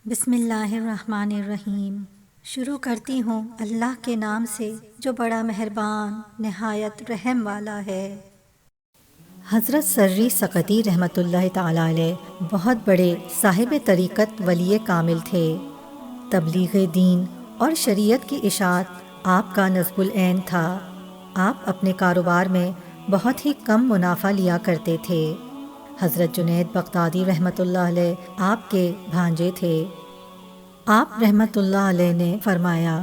بسم اللہ الرحمن الرحیم۔ شروع کرتی ہوں اللہ کے نام سے جو بڑا مہربان نہایت رحم والا ہے۔ حضرت سری سقطی رحمۃ اللہ تعالی علیہ بہت بڑے صاحب طریقت ولی کامل تھے۔ تبلیغ دین اور شریعت کی اشاعت آپ کا نصب العین تھا۔ آپ اپنے کاروبار میں بہت ہی کم منافع لیا کرتے تھے۔ حضرت جنید بغدادی رحمۃ اللہ علیہ آپ کے بھانجے تھے۔ آپ رحمۃ اللہ علیہ نے فرمایا،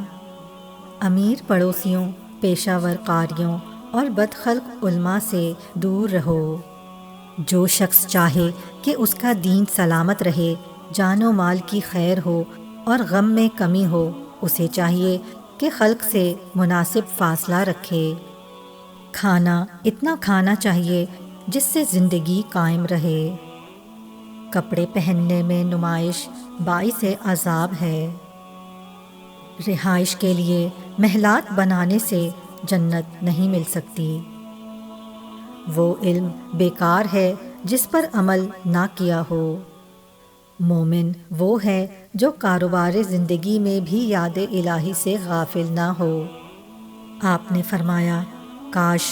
امیر پڑوسیوں، پیشہ ور قاریوں اور بدخلق علماء سے دور رہو۔ جو شخص چاہے کہ اس کا دین سلامت رہے، جان و مال کی خیر ہو اور غم میں کمی ہو، اسے چاہیے کہ خلق سے مناسب فاصلہ رکھے۔ کھانا اتنا کھانا چاہیے جس سے زندگی قائم رہے۔ کپڑے پہننے میں نمائش باعث عذاب ہے۔ رہائش کے لیے محلات بنانے سے جنت نہیں مل سکتی۔ وہ علم بیکار ہے جس پر عمل نہ کیا ہو۔ مومن وہ ہے جو کاروبار زندگی میں بھی یاد الہی سے غافل نہ ہو۔ آپ نے فرمایا، کاش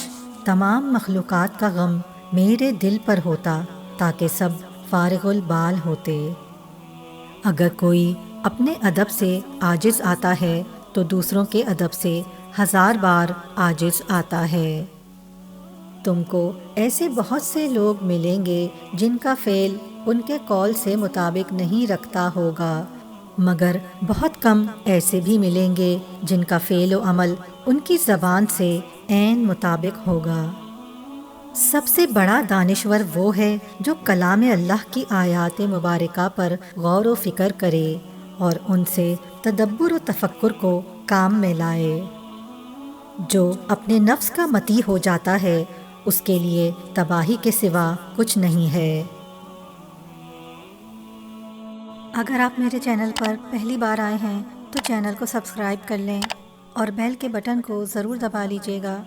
تمام مخلوقات کا غم میرے دل پر ہوتا تاکہ سب فارغ البال ہوتے۔ اگر کوئی اپنے ادب سے عاجز آتا ہے تو دوسروں کے ادب سے 1000 بار عاجز آتا ہے۔ تم کو ایسے بہت سے لوگ ملیں گے جن کا فعل ان کے قول سے مطابق نہیں رکھتا ہوگا، مگر بہت کم ایسے بھی ملیں گے جن کا فعل و عمل ان کی زبان سے عین مطابق ہوگا۔ سب سے بڑا دانشور وہ ہے جو کلام اللہ کی آیات مبارکہ پر غور و فکر کرے اور ان سے تدبر و تفکر کو کام میں لائے۔ جو اپنے نفس کا مطیع ہو جاتا ہے اس کے لیے تباہی کے سوا کچھ نہیں ہے۔ اگر آپ میرے چینل پر پہلی بار آئے ہیں تو چینل کو سبسکرائب کر لیں اور بیل کے بٹن کو ضرور دبا لیجیے گا